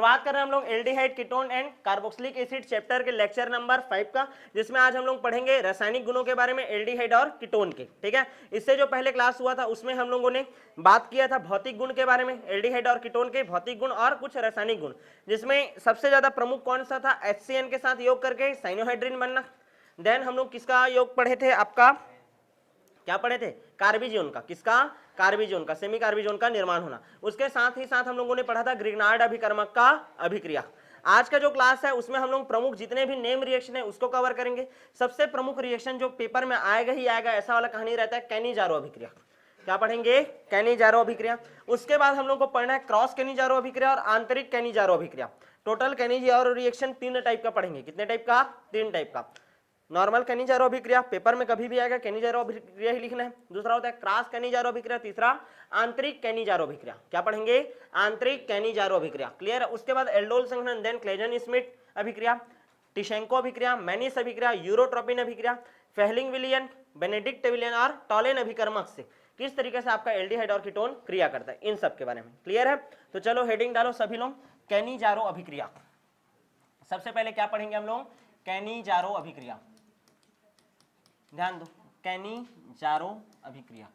शुरुआत कर रहे हैं हम लोग aldehyde ketone and carboxylic acid chapter के लेक्चर नंबर 5 का, जिसमें आज हम लोग पढ़ेंगे रासायनिक गुणों के बारे में एल्डिहाइड और कीटोन के। ठीक है, इससे जो पहले क्लास हुआ था उसमें हम लोगों ने बात किया था भौतिक गुण के बारे में, एल्डिहाइड और कीटोन के भौतिक गुण और कुछ रासायनिक गुण, जिसमें सबसे ज्यादा प्रमुख कौन सा था, HCN के साथ योग करके साइनोहाइड्रिन बनना। देन हम लोग किसका योग पढ़े थे, आपका क्या पढ़े थे, कार्बिजोन का, किसका, कार्बिजोन का, सेमी कार्बिजोन का निर्माण होना। उसके साथ ही साथ हम लोगों ने पढ़ा था ग्रिग्नार्ड अभिकर्मक का अभिक्रिया। आज का जो क्लास है उसमें हम लोग प्रमुख जितने भी नेम रिएक्शन है उसको कवर करेंगे। सबसे प्रमुख रिएक्शन जो पेपर में आएगा ही आएगा ऐसा वाला कहानी रहता है कैनिजारो अभिक्रिया। क्या पढ़ेंगे, कैनिजारो अभिक्रिया। उसके बाद हम लोग को पढ़ना है क्रॉस कैनिजारो अभिक्रिया और आंतरिक कैनिजारो अभिक्रिया। टोटल कैनिजारो रिएक्शन 3 टाइप का पढ़ेंगे। कितने टाइप का, 3 टाइप का। नॉर्मल कैनिजारो अभिक्रिया, पेपर में कभी भी आएगा कैनिजारो अभिक्रिया ही लिखना है। दूसरा होता है क्रॉस कैनिजारो अभिक्रिया। तीसरा आंतरिक कैनिजारो अभिक्रिया। क्या पढ़ेंगे, आंतरिक कैनिजारो अभिक्रिया। क्लियर है। उसके बाद एल्डोल संघनन, देन क्लेजन स्मिथ अभिक्रिया, टिशेंको अभिक्रिया, मैनिस अभिक्रिया, यूरोट्रोपिन अभिक्रिया, फेहलिंग विलियन, बेनेडिक्ट विलियन और टॉलेन अभिकर्मक से किस तरीके से आपका एल्डिहाइड और कीटोन क्रिया करता है, इन सब के बारे में। क्लियर है। तो चलो हेडिंग डालो सभी लोग, कैनिजारो अभिक्रिया। सबसे पहले क्या पढ़ेंगे हम लोग, कैनिजारो अभिक्रिया। ध्यान दो, कैनिजारो अभिक्रिया।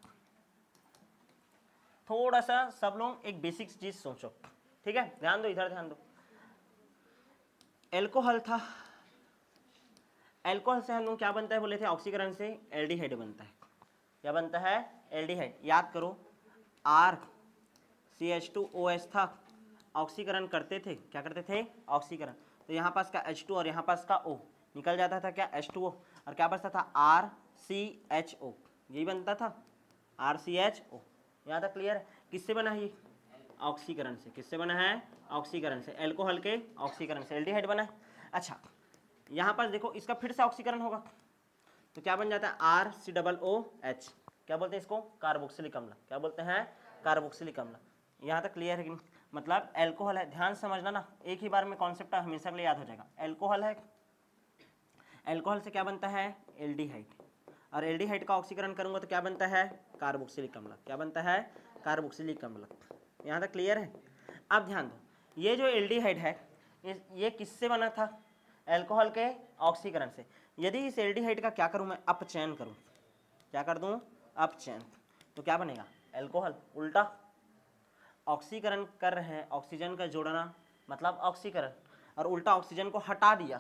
थोड़ा सा सब लोग एक बेसिक चीज सोचो, ठीक है। ध्यान दो, इधर ध्यान दो। एल्कोहल था, एल्कोहल से हम लोग क्या बनता है बोले थे, ऑक्सीकरण से एल्डिहाइड बनता है। क्या बनता है, एल्डिहाइड। याद करो, RCH2OH था, ऑक्सीकरण करते थे, क्या करते थे, ऑक्सीकरण। तो यहाँ पास का H2 और यहाँ पास का O निकल जाता था, क्या, H2O, और क्या बचता था, RCHO। यही बनता था, RCHO। यहाँ तक क्लियर है। किससे बना है ये, ऑक्सीकरण से। किससे बना है, ऑक्सीकरण से, एल्कोहल के ऑक्सीकरण से एल्डिहाइड बना है। अच्छा, यहाँ पास देखो, इसका फिर से ऑक्सीकरण होगा तो क्या बन जाता है, RCOOH। क्या बोलते हैं इसको, कार्बोक्सिलिक अम्ल। क्या बोलते हैं, कार्बोक्सिलिक अम्ल। यहाँ तक क्लियर है कि नहीं? मतलब एल्कोहल है, ध्यान समझना ना, एक ही बार में कॉन्सेप्ट हमेशा के लिए याद हो जाएगा। एल्कोहल है, एल्कोहल से क्या बनता है, एल्डिहाइड, और एल्डिहाइड का ऑक्सीकरण करूंगा तो क्या बनता है, कार्बोक्सिलिक अम्ल। क्या बनता है, कार्बोक्सिलिक अम्ल। यहाँ तक क्लियर है। अब ध्यान दो, ये जो एल्डिहाइड है ये किससे बना था, एल्कोहल के ऑक्सीकरण से। यदि इस एल्डिहाइड का क्या करूं मैं, अपचयन करूं, क्या कर दूं, अपचयन, तो क्या बनेगा, एल्कोहल। उल्टा ऑक्सीकरण कर रहे हैं, ऑक्सीजन का जोड़ना मतलब ऑक्सीकरण, और उल्टा ऑक्सीजन को हटा दिया,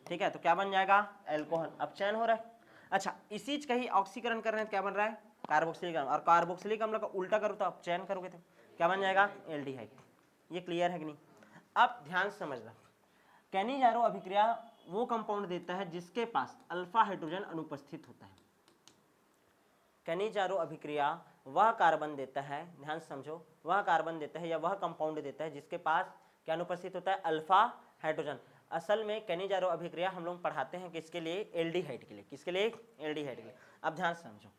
ठीक है, तो क्या बन जाएगा, एल्कोहल। अपचयन हो रहा है। अच्छा, इसी चीज का ही ऑक्सीकरण कर रहे हैं, क्या बन रहा है, कार्बोक्सिलिक अम्ल, और कार्बोक्सिलिक अम्ल का उल्टा करो तो अपचयन करोगे तो क्या बन जाएगा, एल्डिहाइड। ये क्लियर है कि नहीं? अब ध्यान समझना, कैनिजारो अभिक्रिया वो कंपाउंड देता है जिसके पास अल्फा हाइड्रोजन अनुपस्थित होता है। कैनिजारो अभिक्रिया वह कार्बन देता है, ध्यान समझो, वह कार्बन देता है या वह कंपाउंड देता है जिसके पास क्या अनुपस्थित होता है, अल्फा हाइड्रोजन। असल में कैनिजारो अभिक्रिया हम लोग पढ़ाते हैं किसके लिए, एल्डिहाइड के लिए। किसके लिए, एल्डिहाइड के लिए। अब ध्यान समझो,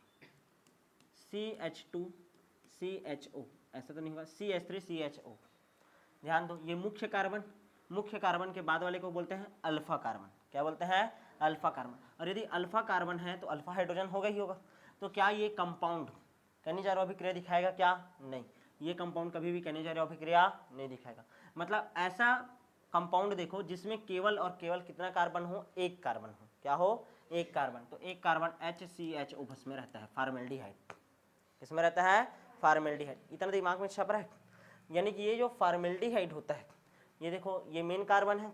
CH2CHO, ऐसा तो नहीं होगा, CH3CHO। ध्यान दो, ये मुख्य कार्बन, मुख्य कार्बन के बाद वाले को बोलते हैं अल्फा कार्बन। क्या बोलते हैं, अल्फा कार्बन। और यदि अल्फा कार्बन है तो अल्फा हाइड्रोजन होगा ही होगा। तो क्या ये कंपाउंड कैनिजारो अभिक्रिया दिखाएगा, क्या, नहीं, ये कंपाउंड कभी भी कैनिजारो अभिक्रिया नहीं दिखाएगा। मतलब ऐसा कंपाउंड देखो जिसमें केवल और केवल कितना कार्बन हो, एक कार्बन हो। क्या हो, एक कार्बन। तो एक कार्बन HCHO बस में रहता है, फॉर्मेल्डिहाइड। किसमें रहता है, फॉर्मेल्डिहाइड। इतना दिमाग में छप रहा है। यानी कि ये जो फॉर्मेल्डिहाइड होता है, ये देखो, ये मेन कार्बन है,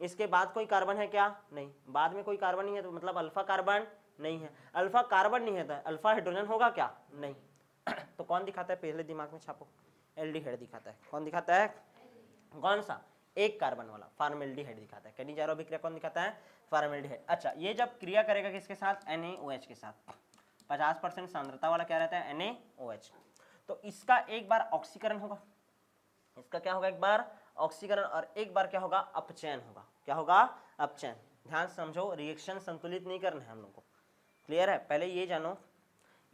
इसके बाद कोई कार्बन है क्या, नहीं, बाद में कोई कार्बन नहीं है, तो मतलब अल्फा कार्बन नहीं है। अल्फा कार्बन नहीं है तो अल्फा हाइड्रोजन होगा क्या, नहीं। तो कौन दिखाता है, पहले दिमाग में छापो, एल्डिहाइड दिखाता है। कौन दिखाता है, कौन सा, एक कार्बन वाला, फॉर्मेल्डिहाइड दिखाता है। कैनिजारो अभिक्रिया कौन दिखाता है, फॉर्मेल्डिहाइड। अच्छा, ये जब क्रिया करेगा किसके साथ, NaOH के साथ, 50% सांद्रता वाला क्या रहता है, NaOH। तो इसका एक बार ऑक्सीकरण होगा, इसका क्या होगा, एक बार ऑक्सीकरण, और एक बार क्या होगा, अपचयन होगा। क्या होगा, अपचयन। ध्यान समझो, रिएक्शन संतुलित नहीं करना है हम लोग को। क्लियर है, पहले ये जानो,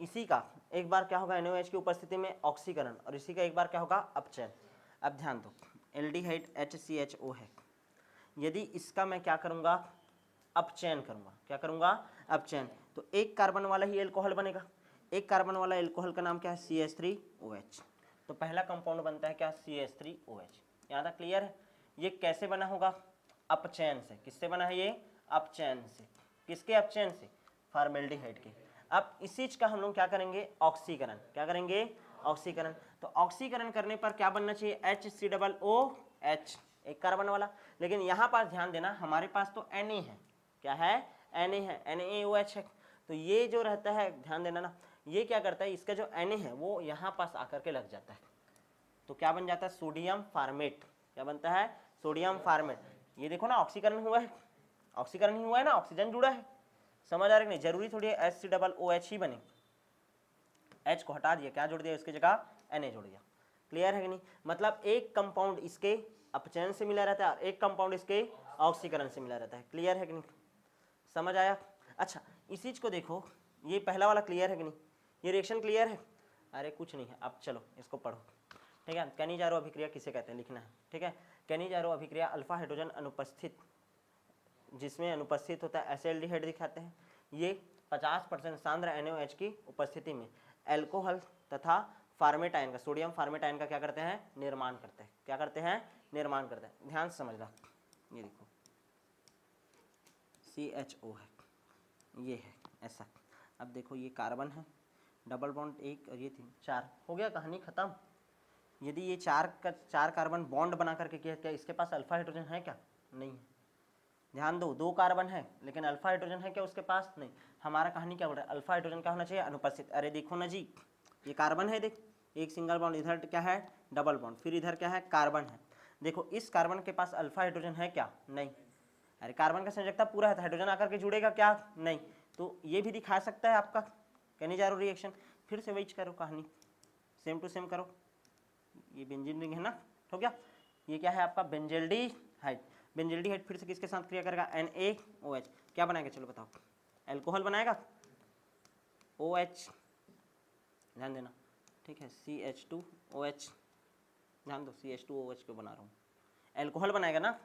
इसी का एक बार क्या होगा, NaOH की उपस्थिति में ऑक्सीकरण, और इसी का एक बार क्या होगा, अपचयन। अब ध्यान दो, एल्डिहाइड HCHO है, यदि इसका मैं क्या करूंगा, अपचयन करूंगा। क्या करूंगा, अपचयन, तो एक कार्बन वाला ही एल्कोहल बनेगा। एक कार्बन वाला एल्कोहल का नाम क्या है, CH3OH। तो पहला कंपाउंड बनता है क्या, CH3OH। यहाँ तक क्लियर है। ये कैसे बना होगा? अपचयन से। किससे बना है ये? अपचयन से। किसके अपचयन से? फॉर्मेल्डिहाइड के। अब इस चीज का हम लोग क्या करेंगे? ऑक्सीकरण। क्या करेंगे? ऑक्सीकरण। तो ऑक्सीकरण करने पर क्या बनना चाहिए? HCOOH, एक कार्बन वाला। लेकिन यहाँ पास ध्यान देना, हमारे पास तो Na है। क्या है? Na है, NaOH है। तो ये जो रहता है, ध्यान देना ना, ये क्या करता है, इसका जो Na है वो यहाँ पास आकर के लग जाता है। तो क्या बन जाता है? Sodium format. क्या बनता है? Sodium format. ये देखो ना, ऑक्सीकरण हुआ है, ऑक्सीकरण ही हुआ है ना, ऑक्सीजन जुड़ा है। समझ आ रहा है कि नहीं? जरूरी थोड़ी है HCOOH ही बने। H को हटा दिया, क्या जोड़ दिया इसकी जगह? Na जोड़ दिया। क्लियर है कि नहीं? मतलब एक कंपाउंड इसके अपचयन से मिला रहता है और एक कंपाउंड इसके ऑक्सीकरण से मिला रहता है। क्लियर है कि नहीं? समझ आया? अच्छा, इस चीज को देखो, ये पहला वाला क्लियर है कि नहीं? ये रिएक्शन क्लियर है? अरे कुछ नहीं है। अब चलो इसको पढ़ो, ठीक है। कैनिजारो अभिक्रिया किसे कहते हैं? लिखना है, ठीक है। कैनिजारो अभिक्रिया अल्फा हाइड्रोजन अनुपस्थित, जिसमें अनुपस्थित होता है एसिल्डिहाइड दिखाते हैं। ये 50% सांद्र NaOH की उपस्थिति में एल्कोहल तथा फार्मेट आयन का, सोडियम फार्मेट आयन का क्या करते हैं? निर्माण करते हैं। क्या करते हैं? निर्माण करते हैं। ध्यान से समझना, ये देखो CHO है, ये है ऐसा। अब देखो ये कार्बन है, डबल बॉन्ड एक और ये 3, 4, हो गया, कहानी खत्म। यदि ये 4 कार्बन बॉन्ड बना करके किया, क्या इसके पास अल्फा हाइड्रोजन है? क्या नहीं है। ध्यान दो, 2 कार्बन है लेकिन अल्फा हाइड्रोजन है क्या उसके पास? नहीं। हमारा कहानी क्या बोल रहा है? अल्फा हाइड्रोजन क्या होना चाहिए? अनुपस्थित। अरे देखो ना जी, ये कार्बन है, देख, एक सिंगल बॉन्ड, इधर क्या है? डबल बॉन्ड, फिर इधर क्या है? कार्बन है। देखो इस कार्बन के पास अल्फा हाइड्रोजन है क्या? नहीं। अरे कार्बन का संयोजकता पूरा है तो हाइड्रोजन आकर के जुड़ेगा क्या? नहीं। तो ये भी दिखा सकता है आपका कैनिजारो रिएक्शन। फिर से वही करो, कहानी सेम टू सेम करो। ये बेंजीन रिंग है ना, हो गया। ये क्या है आपका? बेंजल्डिहाइड। बेंजल्डिहाइड फिर से किसके साथ क्रिया करेगा? NaOH। क्या बनाएगा? चलो बताओ। एल्कोहल बनाएगा, OH, ध्यान देना, ठीक है। CH2OH, ध्यान दो, CH2OH को बना रहा हूँ। एल्कोहल बनाएगा ना,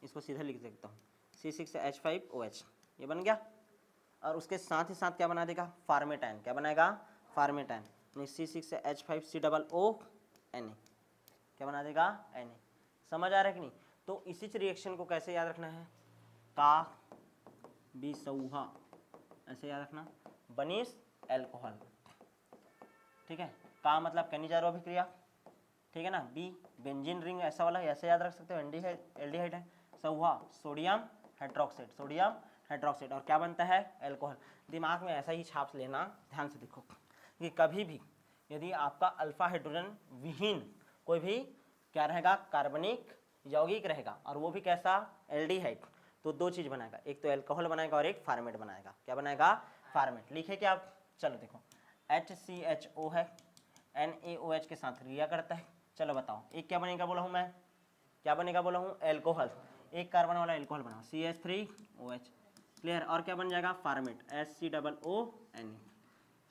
इसको सीधा लिख सकता हूँ, C6H5OH, ये बन गया। और उसके साथ ही साथ क्या बना देगा? Format ion. क्या बनाएगा? Format ion. C6H5COO Na, क्या बना देगा? Na। समझ आ रहा है कि नहीं? तो इसी रिएक्शन को कैसे याद रखना है? का बिसौहा, ऐसे याद रखना, बनीस एल्कोहल, ठीक है। का मतलब कैनिजारो अभिक्रिया, ठीक है ना। बी बेंजीन रिंग, ऐसा वाला ऐसे याद रख सकते हो, एल्डिहाइड है। सौहा सोडियम हाइड्रोक्साइड, सोडियम हाइड्रोक्साइड, और क्या बनता है? एल्कोहल। दिमाग में ऐसा ही छाप लेना। ध्यान से देखो कि कभी भी यदि आपका अल्फा हाइड्रोजन विहीन कोई भी क्या रहेगा? कार्बनिक यौगिक रहेगा, और वो भी कैसा? एल्डिहाइड, तो 2 चीज बनाएगा, एक तो एल्कोहल बनाएगा और एक फार्मेट बनाएगा। क्या बनाएगा? फार्मेट। लिखे क्या आप? चलो देखो, HCHO है, NaOH के साथ क्रिया करता है। चलो बताओ, एक क्या बनेगा बोला हूँ मैं? क्या बनेगा बोला हूँ? एल्कोहल। एक कार्बन वाला एल्कोहल बनाओ, CH3OH, क्लियर। और क्या बन जाएगा? Format, HCOONA।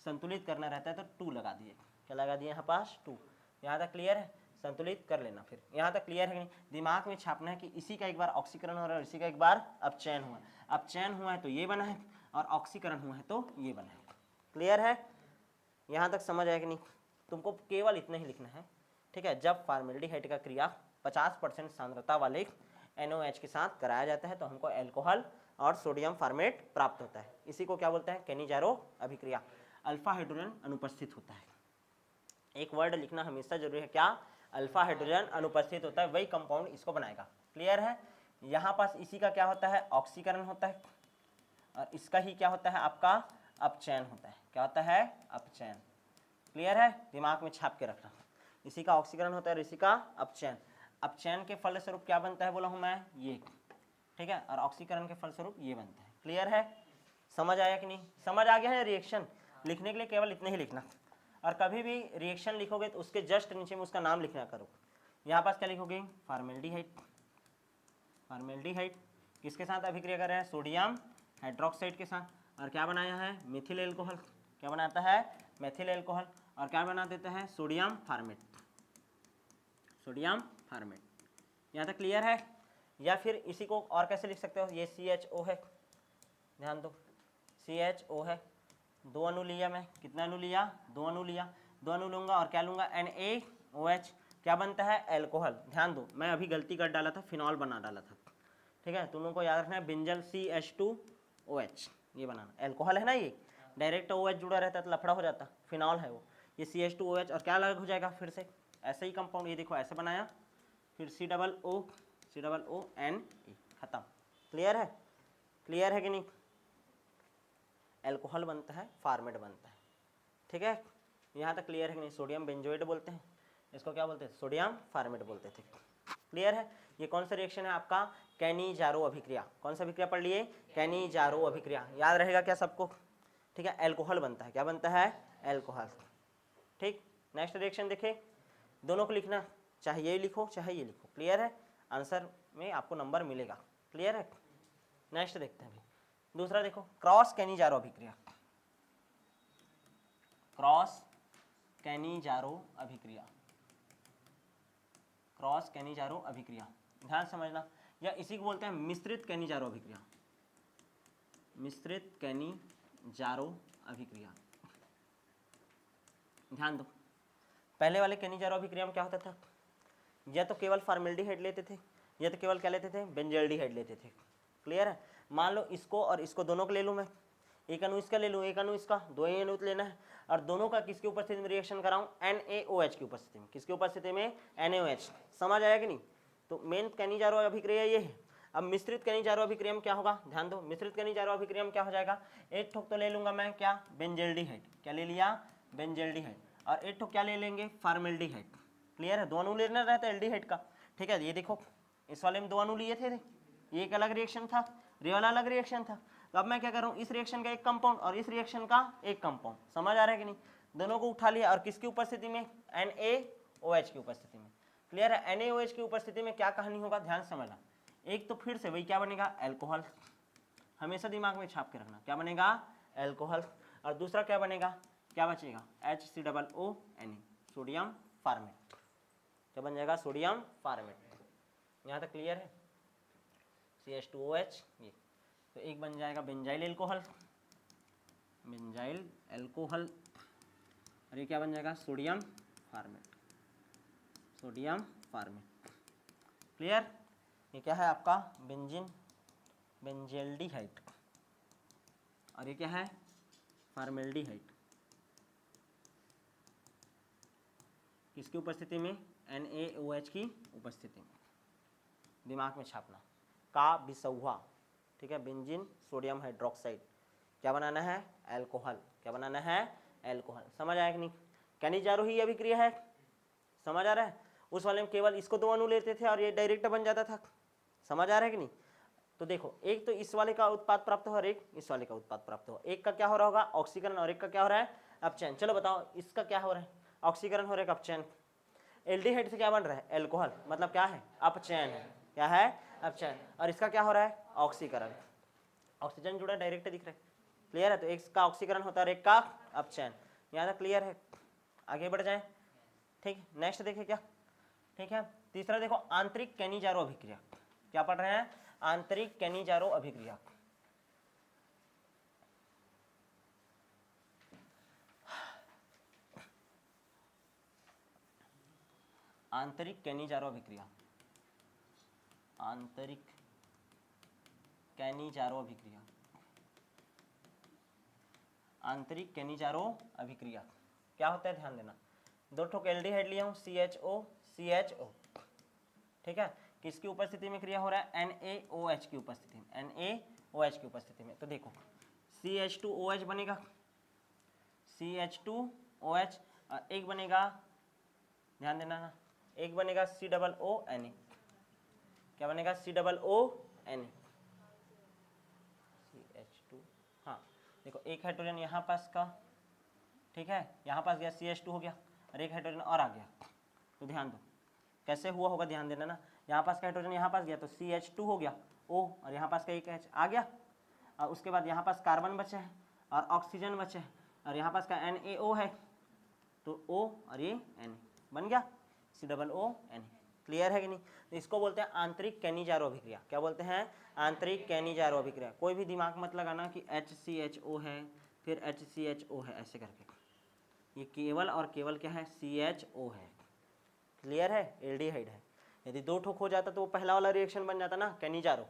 संतुलित करना रहता है तो 2 लगा दिए। क्या लगा दिए यहाँ पास? 2। यहाँ तक क्लियर है? संतुलित कर लेना। फिर यहाँ तक क्लियर है कि नहीं? दिमाग में छापना है कि इसी का एक बार ऑक्सीकरण हो रहा है, इसी का एक बार अपचयन हुआ है। अपचयन हुआ है तो ये बना है, और ऑक्सीकरण हुआ है तो ये बना है। क्लियर है? यहाँ तक समझ आया कि नहीं? तुमको केवल इतना ही लिखना है, ठीक है। जब फॉर्मेल्डिहाइड का क्रिया 50% सांद्रता वाले NaOH के साथ कराया जाता है तो हमको एल्कोहल और सोडियम फार्मेट प्राप्त होता है। इसी को क्या बोलते हैं? कैनिजारो अभिक्रिया। अल्फा हाइड्रोजन अनुपस्थित होता है। एक वर्ड लिखना हमेशा जरूरी है, क्या? अल्फा हाइड्रोजन अनुपस्थित होता है, वही कंपाउंड इसको बनाएगा। क्लियर है? यहाँ पास इसी का क्या होता है? ऑक्सीकरण होता है, और इसका ही क्या होता है? आपका अपचयन होता है। क्या होता है? अपचयन। क्लियर है? दिमाग में छाप के रखना, इसी का ऑक्सीकरण होता है और इसी का अपचयन। अपचयन के फलस्वरूप क्या बनता है बोला हूं मैं? ये, ठीक है। और ऑक्सीकरण के फलस्वरूप ये बनता है। क्लियर है? समझ आया कि नहीं? समझ आ गया है? रिएक्शन लिखने के लिए केवल इतने ही लिखना, और कभी भी रिएक्शन लिखोगे तो उसके जस्ट नीचे में उसका नाम लिखना करो। यहाँ पास क्या लिखोगे? फॉर्मेल्डिहाइड। फॉर्मेल्डिहाइड किसके साथ अभिक्रिया कर रहा है? सोडियम हाइड्रोक्साइड के साथ। और क्या बनाया है? Methyl alcohol. क्या बनाता है? Methyl alcohol. और क्या बना देता है? Sodium format. Sodium format. यहाँ तक क्लियर है? या फिर इसी को और कैसे लिख सकते हो? ये CHO है, ध्यान दो, CHO है, 2 अणु लिया मैं। कितना अणु लिया? 2 अणु लिया। 2 अणु लूंगा और क्या लूंगा? NaOH। क्या बनता है, एल्कोहल। ध्यान दो, मैं अभी गलती कर डाला था, फिनॉल बना डाला था, ठीक है। तुम लोगों को याद रखना है बेंजल CH2OH, ये बनाना। एल्कोहल है ना, ये डायरेक्ट OH जुड़ा रहता है तो लफड़ा हो जाता, फिनॉल है वो। ये CH2OH और क्या अलग हो जाएगा फिर से, ऐसे ही कंपाउंड, ये देखो ऐसे बनाया, फिर COONE, खत्म। क्लियर है, क्लियर है कि नहीं। एल्कोहल बनता है, फॉर्मेट बनता है, ठीक है। यहाँ तक क्लियर है कि नहीं। सोडियम बेंजोएट बोलते हैं इसको, क्या बोलते हैं, सोडियम फॉर्मेट बोलते थे। क्लियर है। ये कौन सा रिएक्शन है आपका, कैनिजारो अभिक्रिया। कौन सा अभिक्रिया पढ़ लिए, कैनिजारो अभिक्रिया, याद रहेगा क्या सबको, ठीक है। एल्कोहल बनता है, क्या बनता है, एल्कोहल, ठीक। नेक्स्ट रिएक्शन देखे, दोनों को लिखना, चाहे ये लिखो चाहे ये लिखो, क्लियर है। आंसर में आपको नंबर मिलेगा, क्लियर है। नेक्स्ट देखते हैं अभी दूसरा, देखो क्रॉस कैनिजारो अभिक्रिया। क्रॉस कैनिजारो अभिक्रिया, क्रॉस कैनिजारो अभिक्रिया, ध्यान समझना, या इसी को बोलते हैं मिश्रित कैनिजारो अभिक्रिया। मिश्रित कैनिजारो अभिक्रिया, ध्यान दो। पहले वाले कैनिजारो अभिक्रिया में क्या होता था, या तो केवल फॉर्मेल्डिहाइड लेते थे, या तो केवल क्या लेते थे, बेंजल्डिहाइड लेते थे। क्लियर है। मान लो इसको और इसको दोनों को ले लूँ मैं, एक अणु इसका ले लूँ, एक अणु इसका, दो ही अणु लेना है, और दोनों का किसकी उपस्थिति में रिएक्शन कराऊं, NaOH की उपस्थिति में। किसकी उपस्थिति में, NaOH। समझ आया कि नहीं। तो मेन कैनिजारो अभिक्रिया ये है। अब मिश्रित कैनिजारो अभिक्रिया में क्या होगा, ध्यान दो, मिश्रित कैनिजारो अभिक्रिया में क्या हो जाएगा, एक ठोक तो ले लूंगा मैं क्या, बेंजल्डिहाइड, क्या ले लिया, बेंजल्डिहाइड, और एक ठोक क्या ले लेंगे, फॉर्मेल्डिहाइड। क्लियर है, दो अणु लेना रहता है एल्डिहाइड का, ठीक है। ये देखो इस वाले में दो अणु लिए थे, ये एक अलग रिएक्शन था, ये वाला अलग रिएक्शन था। तो अब मैं क्या कर रहा हूँ, इस रिएक्शन का एक कंपाउंड और इस रिएक्शन का एक कंपाउंड, समझ आ रहा है कि नहीं। दोनों को उठा लिया और किसकी उपस्थिति में, NaOH की उपस्थिति में। क्लियर है। NaOH की उपस्थिति में क्या कहानी होगा, ध्यान समझना। एक तो फिर से वही क्या बनेगा, एल्कोहल, हमेशा दिमाग में छाप के रखना, क्या बनेगा, एल्कोहल। और दूसरा क्या बनेगा, क्या बचेगा, HCOONE, सोडियम फॉर्मेट। क्या बन जाएगा, सोडियम फॉर्मेट। यहाँ तक क्लियर है। CH2OH, ये तो एक बन जाएगा बेंजाइल एल्कोहल, बेंजाइल एल्कोहल, और ये क्या बन जाएगा, sodium format, sodium format. Clear. ये क्या है आपका, बेंजीन बेंजेल्डिहाइड, और ये क्या है, फॉर्मेल्डिहाइड। किसकी उपस्थिति में, NaOH की उपस्थिति में। दिमाग में छापना, का बिसौआ, ठीक है। बेंजीन सोडियम हाइड्रोक्साइड, क्या बनाना है, एल्कोहल, क्या बनाना है, एल्कोहल। समझ आया कि नहीं। कैनिजारो ही अभिक्रिया है, समझ आ रहा है। उस वाले में केवल इसको दो अणु लेते थे और ये डायरेक्ट बन जाता था, समझ आ रहा है कि नहीं। तो देखो, एक तो इस वाले का उत्पाद प्राप्त हो और एक इस वाले का उत्पाद प्राप्त हो, एक का क्या हो रहा होगा, ऑक्सीकरण, और एक का क्या हो रहा है, अपचयन। चलो बताओ, इसका क्या हो रहा है, ऑक्सीकरण हो रहा है, अपचयन। एल्डिहाइड से क्या बन रहा है, एल्कोहल, मतलब क्या है, अपचयन है, क्या है, अपचयन। और इसका क्या हो रहा है, ऑक्सीकरण, ऑक्सीजन जुड़ा डायरेक्ट दिख रहा है। क्लियर है। तो एक का ऑक्सीकरण होता है और एक का अपचयन। यहाँ तक क्लियर है, आगे बढ़ जाए, ठीक। नेक्स्ट देखे क्या, ठीक है। तीसरा देखो, आंतरिक कैनिजारो अभिक्रिया। क्या पढ़ रहे हैं, आंतरिक कैनिजारो अभिक्रिया। आंतरिक कैनिजारो अभिक्रिया, आंतरिक कैनिजारो अभिक्रिया, आंतरिक कैनिजारो अभिक्रिया क्या होता है, ध्यान देना। दो ठोक एल्डिहाइड लिया हूँ, CHO, ठीक है। किसकी उपस्थिति में क्रिया हो रहा है, NaOH की उपस्थिति में, NaOH की उपस्थिति में। तो देखो CH2OH बनेगा, CH2OH, और एक बनेगा, ध्यान देना ना, एक बनेगा COONE, क्या बनेगा, COONE, CH2। हाँ देखो, एक हाइड्रोजन यहाँ पास का, ठीक है, यहाँ पास गया, CH2 हो गया, और एक हाइड्रोजन और आ गया। तो ध्यान दो कैसे हुआ होगा, ध्यान देना ना। यहाँ पास का हाइड्रोजन यहाँ पास गया तो CH2 हो गया O, और यहाँ पास का एक H आ गया, और उसके बाद यहाँ पास कार्बन बचे हैं और ऑक्सीजन बचे हैं, और यहाँ पास का NaO है, तो O और ये N बन गया, COONE। क्लियर है कि नहीं। तो इसको बोलते हैं आंतरिक कैनिजारो अभिक्रिया। क्या बोलते हैं, आंतरिक कैनिजारो अभिक्रिया। कोई भी दिमाग मत लगाना कि HCHO है फिर HCHO है, ऐसे करके। ये केवल और केवल क्या है, CHO है। क्लियर है, एल्डिहाइड है। यदि दो ठोक हो जाता तो वो पहला वाला रिएक्शन बन जाता ना कैनिजारो।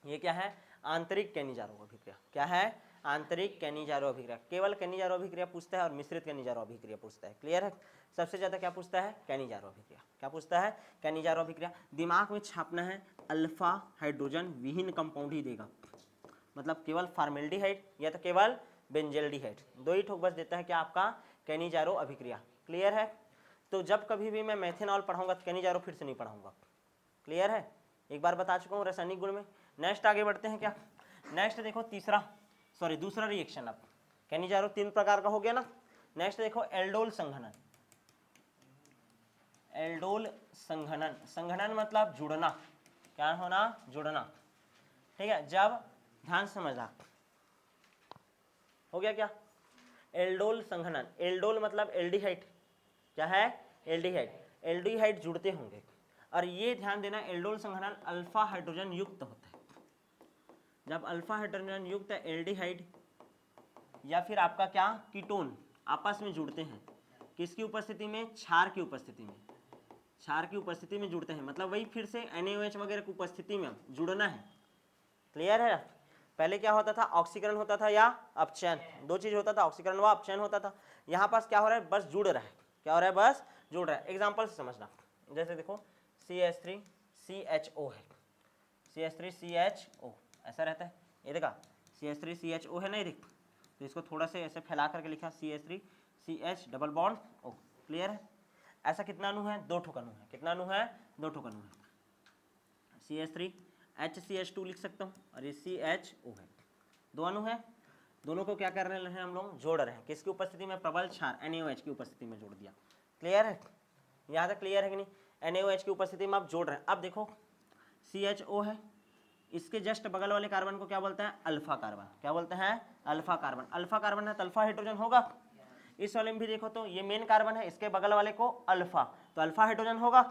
ये क्या है, आंतरिक कैनिजारो अभिक्रिया। क्या है, आंतरिक कैनिजारो अभिक्रिया। केवल कैनिजारो अभिक्रिया पूछता है और मिश्रित कैनिजारो अभिक्रिया पूछता है। क्लियर है, सबसे ज्यादा क्या पूछता है, कैनिजारो अभिक्रिया। क्या पूछता है, कैनिजारो अभिक्रिया। दिमाग में छापना है, अल्फा हाइड्रोजन विहीन कंपाउंड ही देगा, मतलब केवल फॉर्मेल्डिहाइड या तो केवल बेंजेल्डिहाइड, दो ही ठोक बस देता है क्या, आपका कैनिजारो अभिक्रिया। क्लियर है, तो जब कभी भी मैं मेथेनॉल पढ़ाऊंगा तो कैनिजारो फिर से नहीं पढ़ाऊंगा। क्लियर है, एक बार बता चुका हूँ रासायनिक गुण में। नेक्स्ट आगे बढ़ते हैं क्या, नेक्स्ट देखो दूसरा रिएक्शन। अब कैनिजारो 3 प्रकार का हो गया ना। नेक्स्ट देखो एल्डोल संघनन। एल्डोल संघनन, संघनन मतलब जुड़ना, क्या होना, जुड़ना। ठीक है, जब ध्यान समझना, हो गया क्या, एल्डोल संघनन। एल्डोल मतलब एल्डिहाइड, क्या है, एल्डिहाइड। एल्डिहाइड जुड़ते होंगे, और ये ध्यान देना, एल्डोल संघनन अल्फा हाइड्रोजन युक्त होता है। जब अल्फा हाइड्रोजन युक्त एल्डिहाइड या फिर आपका क्या, कीटोन आपस में जुड़ते हैं, किसकी उपस्थिति में, क्षार की उपस्थिति में। क्षार की उपस्थिति में जुड़ते हैं, मतलब वही फिर से NaOH वगैरह की उपस्थिति में जुड़ना है। क्लियर है, पहले क्या होता था, ऑक्सीकरण होता था या अपचयन, दो चीज होता था, ऑक्सीकरण व अपचयन होता था। यहाँ पास क्या हो रहा है, बस जुड़ रहा है। क्या हो रहा है, बस जुड़ रहा है। एग्जाम्पल से समझना, जैसे देखो CH3CHO है, CH3CHO ऐसा रहता है, ये देखा CH3CHO है ना, ये देख, तो इसको थोड़ा से ऐसे फैला करके लिखा CH3CH double bond O। Clear है, ऐसा कितना अणु है, 2 ठोक अणु है। कितना अणु है, 2 ठोक अणु है। CH3 HCH2 लिख सकता हूँ, और ये CHO है, 2 अणु है। दोनों को क्या कर रहे हैं हम लोग, जोड़ रहे हैं, किसकी उपस्थिति में, प्रबल क्षार NaOH की उपस्थिति में जोड़ दिया। क्लियर है, यहाँ तक क्लियर है कि नहीं, NaOH की उपस्थिति में आप जोड़ रहे हैं। अब देखो CHO है, इसके जस्ट बगल वाले कार्बन को क्या बोलते हैं, अल्फा कार्बन। क्या बोलते हैं, अल्फा कार्बन। अल्फा कार्बन है तो अल्फा हाइड्रोजन होगा। इस वाले में भी देखो तो ये मेन कार्बन है, इसके बगल वाले को अल्फा, तो अल्फा हाइड्रोजन होगा।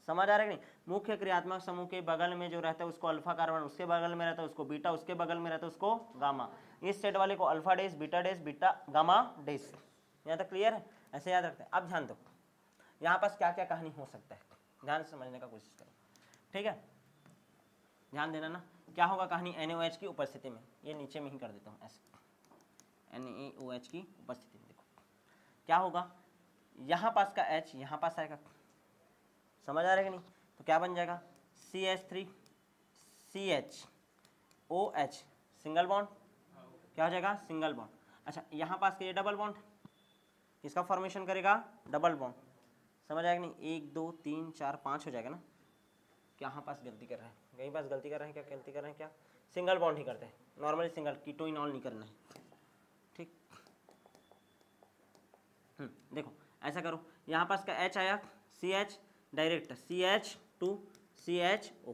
समझ आ रहा है कि नहीं, मुख्य क्रियात्मक समूह के बगल में जो रहता है उसको अल्फा कार्बन, उसके बगल में रहता है उसको बीटा, उसके बगल में रहता है उसको गामा, इस सेट वाले को अल्फा डेस, बीटा गामा डेस। यहाँ तक क्लियर है, ऐसे याद रखते हैं। अब ध्यान दो, यहाँ पास क्या क्या कहानी हो सकता है, ध्यान से समझने का कोशिश करो। ठीक है, ध्यान देना ना, क्या होगा कहानी, NaOH की उपस्थिति में, ये नीचे में ही कर देता हूँ ऐसे, NaOH की उपस्थिति में देखो क्या होगा, यहाँ पास का H यहाँ पास आएगा। समझ आ रहा है कि नहीं, तो क्या बन जाएगा, CH3CHOH सिंगल बॉन्ड, क्या हो जाएगा, सिंगल बॉन्ड। अच्छा, यहाँ पास का ये डबल बॉन्ड, इसका फॉर्मेशन करेगा डबल बॉन्ड। समझ आएगा नहीं, 1 2 3 4 5 हो जाएगा ना। यहाँ पास गलती कर रहे हैं, कहीं पास गलती कर रहे हैं, क्या गलती कर रहे हैं, क्या सिंगल बॉन्ड ही करते हैं नॉर्मली, सिंगल, कीटोइनॉल नहीं करना है। ठीक, देखो ऐसा करो, यहाँ पास का H आया, CH डायरेक्ट CH2CHO,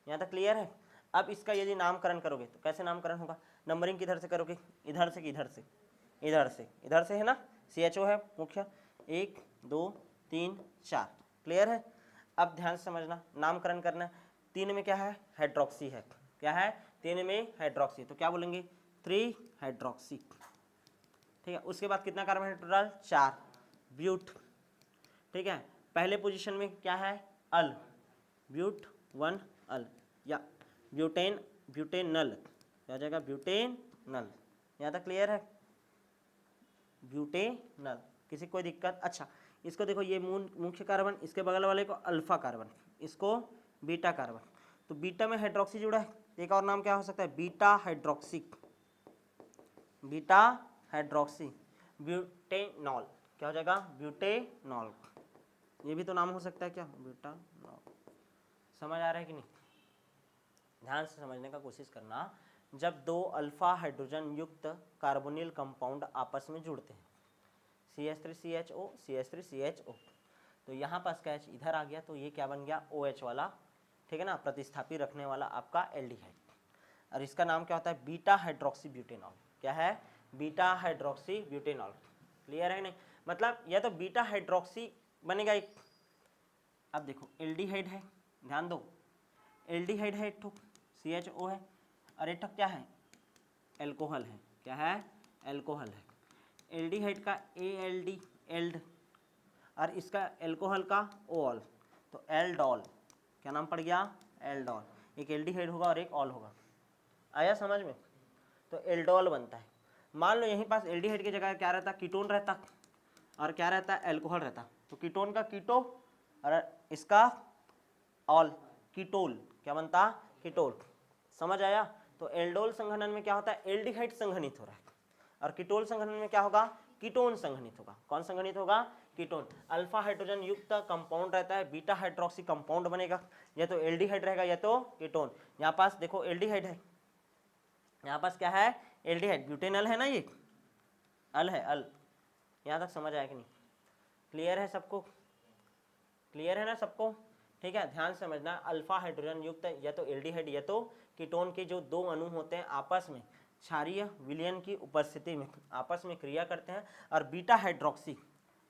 यहाँ तक क्लियर है। अब इसका यदि नामकरण करोगे तो कैसे नामकरण होगा, नंबरिंग किधर से करोगे, इधर से कि इधर से, इधर से है ना, CHO है मुख्य, 1 2 3 4। क्लियर है, अब ध्यान से समझना, नामकरण करना है। 3 में क्या है, हाइड्रोक्सी है, क्या है, 3 में हाइड्रोक्सी, तो क्या बोलेंगे, 3 हाइड्रोक्सी। ठीक है, उसके बाद कितना कार्बन है टोटल, 4, ब्यूट। ठीक है, पहले पोजीशन में क्या है, अल, ब्यूट 1 अल, या ब्यूटेनल, क्या हो जाएगा, ब्यूटेनल। यहाँ तक क्लियर है, ब्यूटेनल, किसी कोई दिक्कत। अच्छा, इसको देखो, ये मुख्य कार्बन, इसके बगल वाले को अल्फा कार्बन, इसको बीटा कार्बन, तो बीटा में हाइड्रोक्सी जुड़ा है, एक और नाम क्या हो सकता है, beta hydroxy, beta hydroxy butanol, क्या हो जाएगा, ब्यूटेनॉल। ये भी तो नाम हो सकता है क्या, ब्यूटेनॉल। समझ आ रहा है कि नहीं, ध्यान से समझने का कोशिश करना। जब 2 अल्फा हाइड्रोजन युक्त कार्बोनिल कंपाउंड आपस में जुड़ते हैं, CH3CHO CH3CHO, तो यहाँ पास का H इधर आ गया, तो ये क्या बन गया, OH वाला, ठीक है ना, प्रतिस्थापी रखने वाला आपका एल्डिहाइड, और इसका नाम क्या होता है, बीटा हाइड्रोक्सी ब्यूटेनॉल। क्या है, बीटा हाइड्रोक्सी ब्यूटेनॉल। क्लियर है नहीं, मतलब या तो बीटा हाइड्रोक्सी बनेगा एक। अब देखो एल्डिहाइड है, ध्यान दो, एल्डिहाइड है एक ठो, CHO है, और एक ठो क्या है, एल्कोहल है, क्या है, एल्कोहल है। एल्डिहाइड का ALD एल्ड, और इसका एल्कोहल का ओल, तो एल्डोल, क्या नाम पड़ गया, एल्डोल। एक एल्डिहाइड होगा और एक ऑल होगा, आया समझ में, तो एल्डोल बनता है। मान लो यहीं पास एल्डिहाइड की जगह क्या रहता, कीटोन रहता और क्या रहता, एल्कोहल रहता, तो कीटोन का कीटो और इसका ऑल, कीटोल, क्या बनता, कीटोल। समझ आया। तो एल्डोल संघनन में क्या होता है, एल्डिहाइड संघनित हो रहा है, और कीटोल संघनन में क्या होगा, कीटोन संघनित होगा। कौन संघनित होगा, कीटोन। अल्फा हाइड्रोजन युक्त कंपाउंड रहता है, बीटा हाइड्रोक्सी कंपाउंड बनेगा, या तो एल्डिहाइड रहेगा या तो कीटोन। यहाँ पास देखो एल्डिहाइड है, यहाँ पास क्या है, एल्डिहाइड, ब्यूटेनल है ना, ये अल है, अल। यहाँ तक समझ आया कि नहीं, क्लियर है सबको, क्लियर है ना सबको, ठीक है। ध्यान से समझना, अल्फा हाइड्रोजन युक्त या तो एल्डिहाइड या तो कीटोन के जो दो अणु होते हैं आपस में क्षारीय विलयन की उपस्थिति में आपस में क्रिया करते हैं, और बीटा हाइड्रोक्सी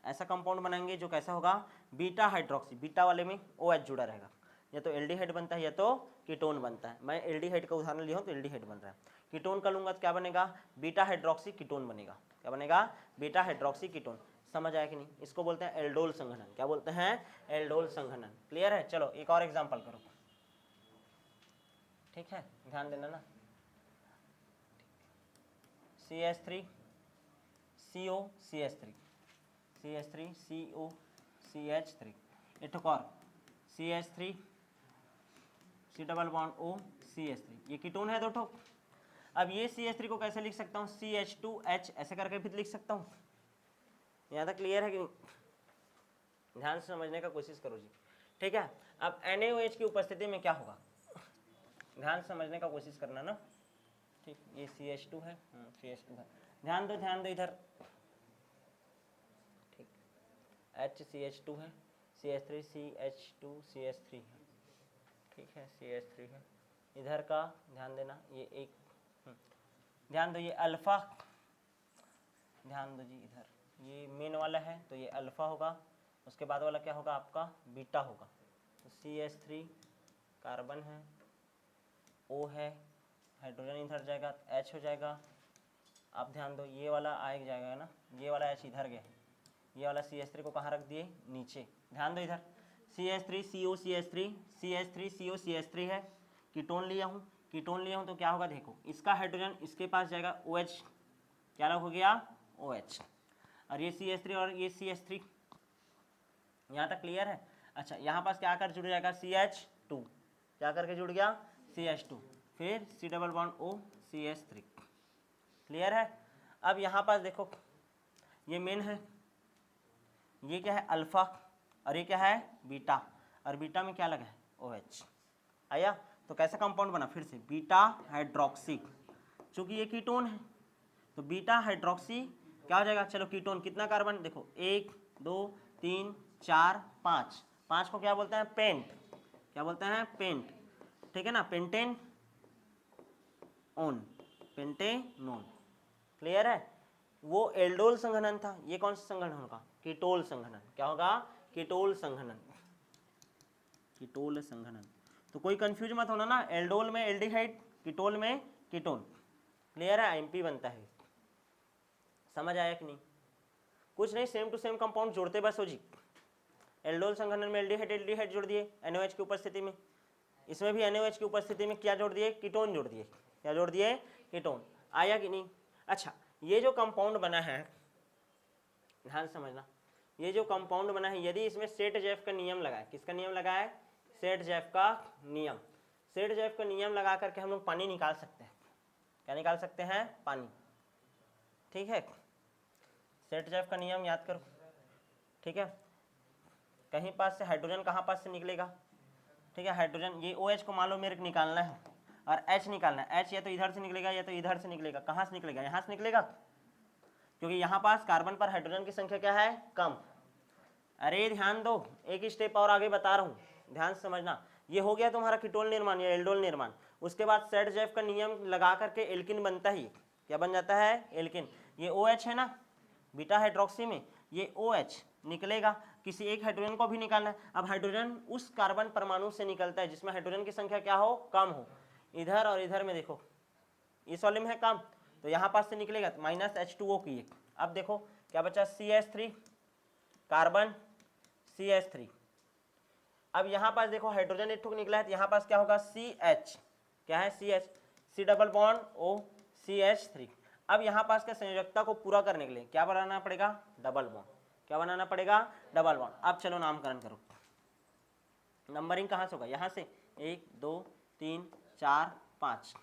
ऐसा कंपाउंड बनाएंगे जो कैसा होगा, बीटा हाइड्रोक्सी, बीटा वाले में OH जुड़ा रहेगा, या तो एल्डिहाइड बनता है या तो कीटोन बनता है। मैं एल्डिहाइड का उदाहरण लिया हूँ तो एल्डिहाइड बन रहा है, कीटोन का लूंगा तो क्या बनेगा, बीटा हाइड्रोक्सी कीटोन बनेगा, क्या बनेगा, बीटा हाइड्रोक्सी कीटोन। समझ आया कि नहीं, इसको बोलते हैं एल्डोल संघनन। क्या बोलते हैं, एल्डोल संघनन। क्लियर है, चलो एक और एग्जांपल करो, ठीक है, ध्यान देना ना। CH3 CO CH3 CH3 CO CH3, एक और CH3 C double bond O CH3, ये कीटोन है दो ठो। अब ये CH3 को कैसे लिख सकता हूँ, CH2H ऐसे करके भी लिख सकता हूँ। यहाँ तक क्लियर है कि नहीं, ध्यान से समझने का कोशिश करो जी, ठीक है। अब NaOH की उपस्थिति में क्या होगा, ध्यान से समझने का कोशिश करना ना, ठीक। ये CH2 है, CH2 है, ध्यान दो इधर, ठीक। HCH2 है, CH3 CH2 CH3 है, ठीक है, CH3 है। इधर का ध्यान देना, ये एक ध्यान दो, ये अल्फा, ध्यान दो जी इधर, ये मेन वाला है तो ये अल्फा होगा, उसके बाद वाला क्या होगा आपका, बीटा होगा। तो CH3 कार्बन है, O है, हाइड्रोजन इधर जाएगा तो H हो जाएगा। अब ध्यान दो, ये वाला आएगा जाएगा ना, ये वाला H इधर गया है, ये वाला CH3 को कहाँ रख दिए, नीचे। ध्यान दो इधर, CH3 CO CH3 CH3 CO CH3 है, कीटोन लिया हूँ, कीटोन लिया हूँ तो क्या होगा, देखो इसका हाइड्रोजन इसके पास जाएगा OH, क्या हो गया, OH, और ये CH3 और ये CH3, यहाँ तक क्लियर है। अच्छा, यहाँ पास क्या कर जुड़ जाएगा, CH2, क्या करके जुड़ गया, CH2, फिर C double bond O CH3, clear है। अब यहाँ पास देखो, ये मेन है, ये क्या है, अल्फा, और ये क्या है, बीटा, और बीटा में क्या लगा है, OH। आया, तो कैसा कंपाउंड बना, फिर से बीटा हाइड्रोक्सी, चूंकि ये कीटोन है तो बीटा हाइड्रोक्सी क्या हो जाएगा, चलो कीटोन कितना कार्बन, देखो 1 2 3 4 5, 5 को क्या बोलते हैं, पेंट, क्या बोलते हैं, पेंट, ठीक है ना, पेंटेन ऑन, पेंटेनोन, क्लियर है। वो एल्डोल संघनन था, ये कौन सा संघनन होगा, कीटोल संघनन, क्या होगा, कीटोल संघनन, कीटोल संघनन। तो कोई कंफ्यूज मत होना ना, एल्डोल में एल्डिहाइड, कीटोल में कीटोन, क्लियर है, MP बनता है। समझ आया कि नहीं, कुछ नहीं, सेम टू सेम कंपाउंड जोड़ते बस हो जी। एल्डोल संघनन में एल्डिहाइड एल्डिहाइड जोड़ दिए NaOH की उपस्थिति में, इसमें भी NaOH की उपस्थिति में क्या जोड़ दिए, कीटोन जोड़ दिए, क्या जोड़ दिए, कीटोन। आया कि नहीं। अच्छा, ये जो कंपाउंड बना है, ध्यान समझना, ये जो कंपाउंड बना है, यदि इसमें सेट-जेफ का नियम लगा है, किसका नियम लगा है, सेट-जेफ का नियम, सेट-जेफ का नियम लगा करके हम लोग पानी निकाल सकते हैं, क्या निकाल सकते हैं, पानी, ठीक है। सेट-जेफ का नियम याद करो, ठीक है। कहीं पास से हाइड्रोजन कहाँ पास से निकलेगा, ठीक है, हाइड्रोजन, ये OH को मान लो मेरे को निकालना है और H निकालना है, H या तो इधर से निकलेगा या तो इधर से निकलेगा, कहाँ से निकलेगा, यहाँ से निकलेगा, क्योंकि यहाँ पास कार्बन पर हाइड्रोजन की संख्या क्या है, कम। अरे ध्यान दो, एक स्टेप और आगे बता रहा हूँ, ध्यान से समझना। ये हो गया तुम्हारा कीटोन निर्माण या एल्डोल निर्माण, उसके बाद सेट-जेफ का नियम लगा करके एल्किन बनता ही, क्या बन जाता है, एल्किन। ये OH है ना, बीटा हाइड्रोक्सी में ये OH निकलेगा, किसी एक हाइड्रोजन को भी निकालना है। अब हाइड्रोजन उस कार्बन परमाणु से निकलता है जिसमें हाइड्रोजन की संख्या क्या हो, कम हो। इधर और इधर में देखो, इस वाले में है कम, तो यहाँ पास से निकलेगा -H2O की एक। अब देखो क्या बचा, CH3 कार्बन CH3। अब यहाँ पास देखो हाइड्रोजन एक ठुक निकला है, तो यहाँ पास क्या होगा CH, क्या है CH, C double bond O CH3। अब यहाँ पास के संयोजकता को पूरा करने के लिए क्या बनाना पड़ेगा, डबल बॉन्ड, क्या बनाना पड़ेगा, डबल बॉन्ड। अब चलो नामकरण करो, नंबरिंग कहाँ से होगा, यहाँ से 1 2 3 4 5,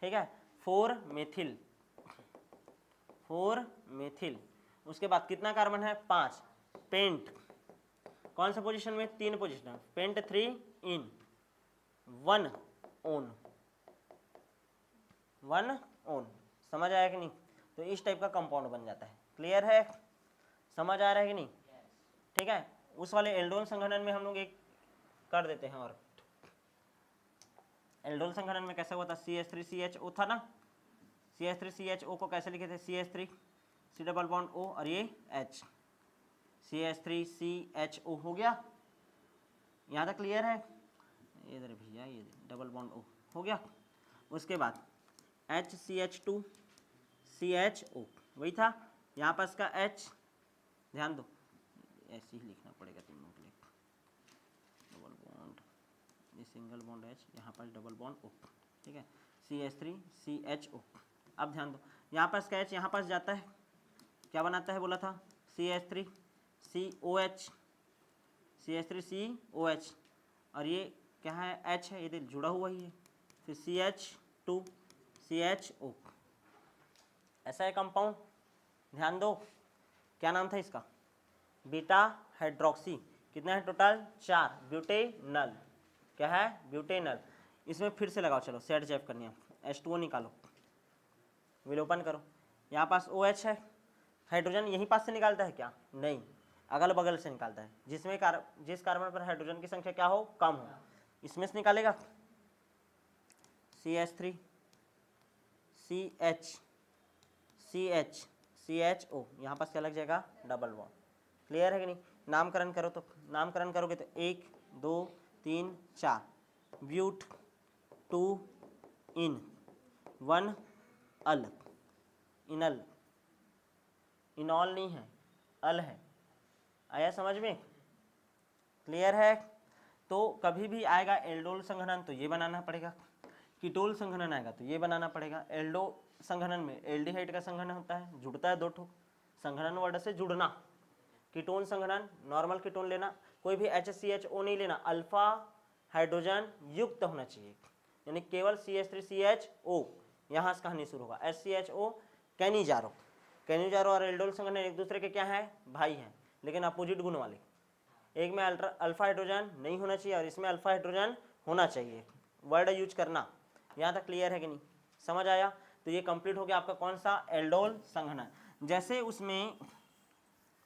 ठीक है, 4 मेथिल, 4 मेथिल। उसके बाद कितना कार्बन है, 5, पेंट, कौन सा पोजीशन में, 3 पोजीशन, पेंट 3 इन 1 ओन, 1 ओन, समझ आया कि नहीं। तो इस टाइप का कंपाउंड बन जाता है, क्लियर है, समझ आ रहा है कि नहीं, ठीक है। उस वाले एल्डोन संघनन में हम लोग एक कर देते हैं, और एल्डोन संघनन में कैसे हुआ था, CH3CHO था ना, CH3CHO को कैसे लिखे थे, CH3 C double bond O और ये H, CH3CHO हो गया, यहाँ तक क्लियर है, इधर भैया ये डबल बॉन्ड O हो गया। उसके बाद HCH2CHO वही था, यहाँ पास का H, ध्यान दो ऐसे ही लिखना पड़ेगा तीनों के लिए, डबल बॉन्ड, ये सिंगल बॉन्ड H, यहाँ पास डबल बॉन्ड O, ठीक है, CH3CHO। अब ध्यान दो यहाँ पास का H यहाँ पास जाता है, क्या बनाता है बोला था, CH3COH, CH3COH, और ये क्या है, H है, ये जुड़ा हुआ ही है, फिर CH2CHO, ऐसा है कंपाउंड। ध्यान दो क्या नाम था इसका, बीटा हाइड्रोक्सी, कितना है टोटल, 4, ब्यूटेनल, क्या है, ब्यूटेनल। इसमें फिर से लगाओ, चलो सेट जैप करनी है, H2O निकालो, विलोपन करो, यहाँ पास OH है, हाइड्रोजन यहीं पास से निकालता है क्या, नहीं, अगल बगल से निकालता है, जिसमें जिस कार्बन पर हाइड्रोजन की संख्या क्या हो, कम हो, इसमें से निकालेगा, CH3 CH CH CHO, यहाँ पास क्या लग जाएगा, डबल बॉन्ड, क्लियर है कि नहीं। नामकरण करो, तो नामकरण करोगे तो 1 2 3 4, ब्यूट 2 इन 1 अल, इनल, इनॉल नहीं है, अल है, आया समझ में, क्लियर है। तो कभी भी आएगा एल्डोल संघनन तो ये बनाना पड़ेगा, कीटोल संघनन आएगा तो ये बनाना पड़ेगा। एल्डो संघनन में एल्डिहाइड का संघनन होता है, जुड़ता है 2 ठो, संघनन वर्ड से जुड़ना। कीटोन संघनन, नॉर्मल कीटोन लेना, कोई भी HCHO नहीं लेना, अल्फा हाइड्रोजन युक्त होना चाहिए, यानी केवल CH3CHO, यहाँ से कहानी शुरू होगा। HCHO कैनिजारो, कैनिजारो और एल्डोल संघनन एक दूसरे के क्या है, भाई हैं, लेकिन अपोजिट गुण वाले, एक में अल्फा हाइड्रोजन नहीं होना चाहिए और इसमें अल्फा हाइड्रोजन होना चाहिए, वर्ड यूज करना। यहाँ तक क्लियर है कि नहीं, समझ आया। तो ये कंप्लीट हो गया आपका कौन सा, एल्डोल संघनन। जैसे उसमें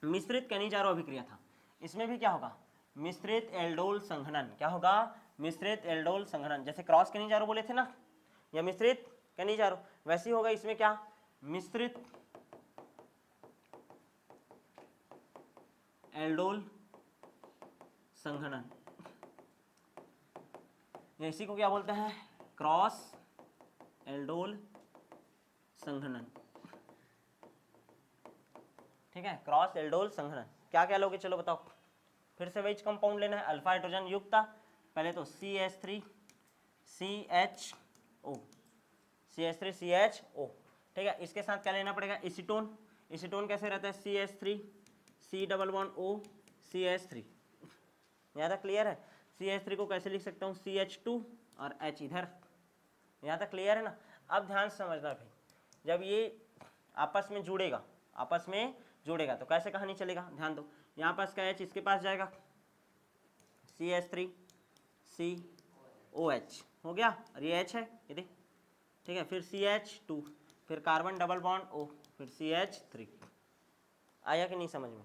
मिश्रित कैनिजारो अभिक्रिया था, इसमें भी क्या होगा, मिश्रित एल्डोल संघनन, क्या होगा, मिश्रित एल्डोल संघनन। जैसे क्रॉस कैनिजारो बोले थे ना, या मिश्रित कैनिजारो, वैसे ही होगा इसमें, क्या, मिश्रित एल्डोल संघनन, इसी को क्या बोलते हैं, क्रॉस एल्डोल संघनन, ठीक है, क्रॉस एल्डोल संघनन। क्या क्या लोगे, चलो बताओ, फिर से वही कंपाउंड लेना है, अल्फा हाइड्रोजन युक्त, पहले तो CH3CHO, CH3CHO, ठीक है, इसके साथ क्या लेना पड़ेगा, एसीटोन, एसीटोन कैसे रहता है, CH3 C double bond O CH3, यहाँ तक क्लियर है। CH3 को कैसे लिख सकता हूँ, CH2 और H इधर, यहाँ तक क्लियर है ना। अब ध्यान से समझना भाई, जब ये आपस में जुड़ेगा, आपस में जुड़ेगा तो कैसे कहानी चलेगा, ध्यान दो, यहाँ पास का H इसके पास जाएगा, CH3COH हो गया, और ये H है, ये देख, ठीक है, फिर CH2, फिर कार्बन डबल बॉन्ड O, फिर CH3, आया कि नहीं समझ में,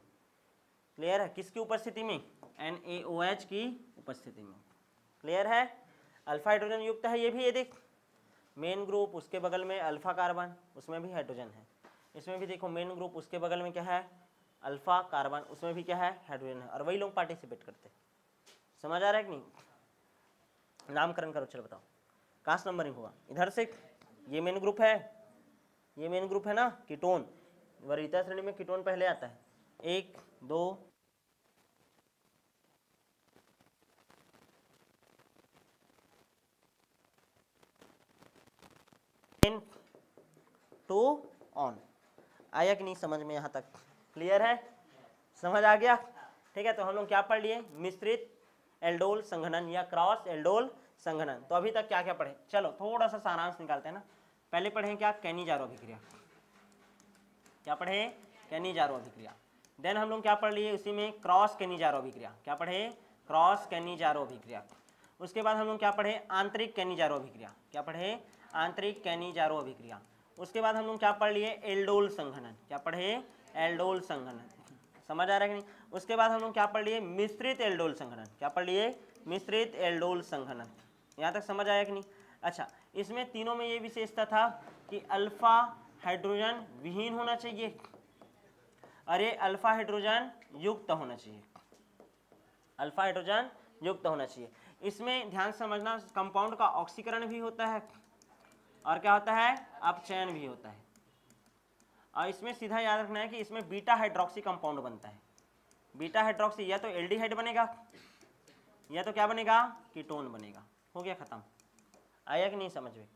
क्लियर है। किसकी उपस्थिति में, NaOH की उपस्थिति में, क्लियर है। अल्फा हाइड्रोजन युक्त है ये भी, ये देख, मेन ग्रुप, उसके बगल में अल्फा कार्बन, उसमें भी हाइड्रोजन है, इसमें भी देखो मेन ग्रुप, उसके बगल में क्या है, अल्फा कार्बन, उसमें भी क्या है, हाइड्रोजन है, और वही लोग पार्टिसिपेट करते हैं, समझ आ रहा है कि नहीं। नामकरण करो, चलो बताओ, कास्ट नंबरिंग होगा इधर से, ये मेन ग्रुप है, ये मेन ग्रुप है ना, कीटोन, वरीयता श्रेणी में कीटोन पहले आता है, 1 2 इन टू ऑन। आया कि नहीं समझ में यहाँ तक? क्लियर है? समझ आ गया? ठीक है, तो हम लोग क्या पढ़ लिए? मिश्रित एल्डोल संघनन या क्रॉस एल्डोल संघनन। तो अभी तक क्या क्या पढ़े? चलो थोड़ा सा सारांश निकालते हैं ना। पहले पढ़े क्या? कैनिजारो अभिक्रिया। क्या पढ़े? कैनिजारो अभिक्रिया। देन हम लोग क्या पढ़ लिए उसी में? क्रॉस कैनिजारो अभिक्रिया। क्या पढ़े? क्रॉस कैनिजारो अभिक्रिया। उसके बाद हम लोग क्या पढ़े? आंतरिक कैनिजारो अभिक्रिया। क्या पढ़े? आंतरिक कैनिजारो अभिक्रिया। उसके बाद हम लोग क्या पढ़ लिए? एल्डोल संघनन। क्या पढ़े? एल्डोल संघनन। समझ आ रहा है कि नहीं? उसके बाद हम लोग क्या पढ़ लिए? मिश्रित एल्डोल संघनन। क्या पढ़ लिए? मिश्रित एल्डोल संघनन। यहाँ तक समझ आया कि नहीं? अच्छा, इसमें तीनों में ये विशेषता था कि अल्फा हाइड्रोजन विहीन होना चाहिए और ये अल्फा हाइड्रोजन युक्त होना चाहिए। अल्फा हाइड्रोजन युक्त होना चाहिए। इसमें ध्यान से समझना, कंपाउंड का ऑक्सीकरण भी होता है और क्या होता है? अपचयन भी होता है। और इसमें सीधा याद रखना है कि इसमें बीटा हाइड्रोक्सी कंपाउंड बनता है। बीटा हाइड्रोक्सी या तो एल्डिहाइड बनेगा या तो क्या बनेगा? कीटोन बनेगा। हो गया खत्म। आया कि नहीं समझ में?